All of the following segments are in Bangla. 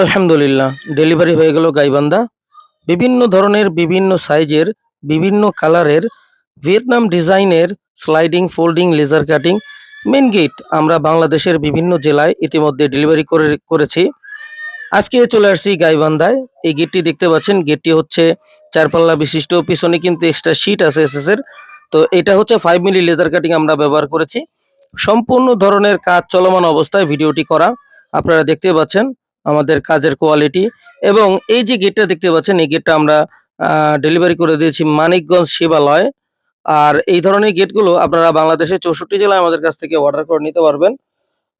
আলহামদুলিল্লাহ, ডেলিভারি হয়ে গেল গাইবান্ধা। বিভিন্ন ধরনের, বিভিন্ন সাইজের, বিভিন্ন কালারের, ভিয়েতনাম ডিজাইনের sliding, folding, laser cutting main gate আমরা বাংলাদেশের বিভিন্ন জেলায় ইতিমধ্যে ডেলিভারি করেছি। আজকে চলে আসছি গাইবান্ধায়। এই গেটটি দেখতে পাচ্ছেন, গেটটি হচ্ছে ৪ পাল্লা বিশিষ্ট। পিছনে কিন্তু এক্সট্রা শীট আছে এসএস এর। তো এটা হচ্ছে 5 মিলি লেজার কাটিং আমরা ব্যবহার করেছি। সম্পূর্ণ ধরনের কাজ চলমান অবস্থায় ভিডিওটি করা। আপনারা দেখতে পাচ্ছেন আমাদের কাজের কোয়ালিটি। এবং এই যে গেটটা দেখতে পাচ্ছেন, এই গেটটা আমরা ডেলিভারি করে দিয়েছি মানিকগঞ্জ শিবালয়। আর এই ধরনের গেটগুলো আপনারা বাংলাদেশের 64 জেলায় আমাদের কাছ থেকে অর্ডার করে নিতে পারবেন।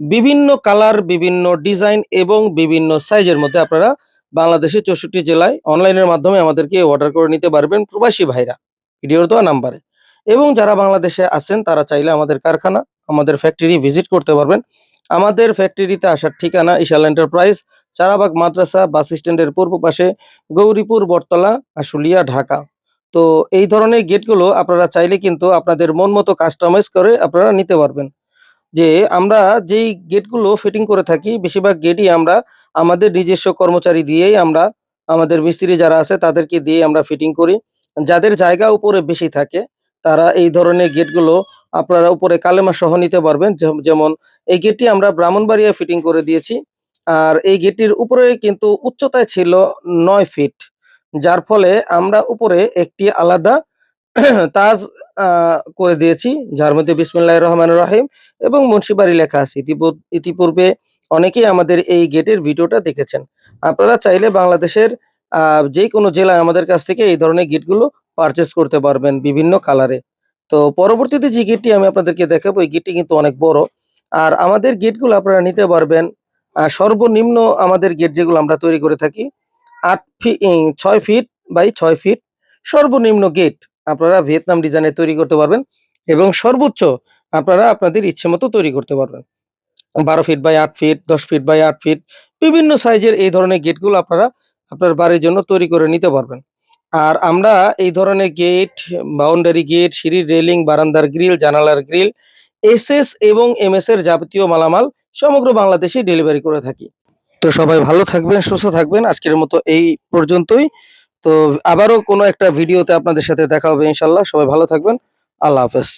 বিভিন্ন কালার, বিভিন্ন ডিজাইন এবং বিভিন্ন সাইজের মধ্যে আপনারা বাংলাদেশের 64 জেলায় অনলাইনের মাধ্যমে আমাদেরকে অর্ডার করে নিতে পারবেন, প্রবাসী ভাইরা ভিডিওর দেওয়া নাম্বারে। এবং যারা বাংলাদেশে আছেন তারা চাইলে আমাদের কারখানা, আমাদের ফ্যাক্টরি ভিজিট করতে পারবেন। আমাদের ফ্যাক্টরিতে আসার ঠিকানা ইশাল এন্টারপ্রাইজ, চারাবাগ মাদ্রাসা বাস স্ট্যান্ডের পূর্ব পাশে, গৌরীপুর, বটতলা, আশুলিয়া, ঢাকা। তো এই ধরনের গেটগুলো আপনারা চাইলে কিন্তু আপনাদের মন মতো কাস্টমাইজ করে আপনারা নিতে পারবেন। যে আমরা যেই গেটগুলো ফিটিং করে থাকি, বেশিরভাগ গেটই আমরা আমাদের নিজস্ব কর্মচারী দিয়েই আমরা, আমাদের মিস্ত্রি যারা আছে তাদেরকে দিয়ে আমরা ফিটিং করি। যাদের জায়গা উপরে বেশি থাকে তারা এই ধরনের গেটগুলো আপনারা উপরে কালেমা সহ নিতে পারবেন। যেমন এই গেটটি আমরা ব্রাহ্মণবাড়িয়ায় ফিটিং করে দিয়েছি। আর এই গেটটির উপরে কিন্তু উচ্চতায় ছিল ৯ ফিট। যার ফলে আমরা উপরে একটি আলাদা তাজ করে দিয়েছি, যার মধ্যে বিসমিল্লাহির রহমানির রহিম এবং মুন্সিবাড়ি লেখা আছে। ইতিপূর্বে অনেকেই আমাদের এই গেটের ভিডিওটা দেখেছেন। আপনারা চাইলে বাংলাদেশের যেকোনো জেলায় আমাদের কাছ থেকে এই ধরনের গেটগুলো পারচেজ করতে পারবেন বিভিন্ন কালারে। তো পরবর্তীতে যে গেটটি আমি আপনাদেরকে দেখাবো, এই গেটটি কিন্তু অনেক বড়। আর আমাদের গেটগুলো আপনারা নিতে পারবেন সর্বনিম্ন, আমাদের গেট যেগুলো আমরা তৈরি করে থাকি ৬ ফিট বাই ৬ ফিট সর্বনিম্ন গেট আপনারা ভিয়েতনাম ডিজাইনে তৈরি করতে পারবেন। এবং সর্বোচ্চ আপনারা আপনাদের ইচ্ছে মতো তৈরি করতে পারবেন। ১২ feet by ৮ feet, ১০ feet by ৮ feet বিভিন্ন সাইজের এই ধরনের গেটগুলো আপনারা আপনার বাড়ির জন্য তৈরি করে নিতে পারবেন। আর আমরা এই ধরনের গেট, বাউন্ডারি গেট, সিঁড়ির রেলিং, বারান্দার গ্রিল, জানালার গ্রিল, এসএস এবং এমএস এর যাবতীয় মালামাল সমগ্র বাংলাদেশে ডেলিভারি করে থাকি। তো সবাই ভালো থাকবেন, সুস্থ থাকবেন। আজকের মতো এই পর্যন্তই। তো আবারও কোনো একটা ভিডিওতে আপনাদের সাথে দেখা হবে ইনশাআল্লাহ। সবাই ভালো থাকবেন। আল্লাহ হাফেজ।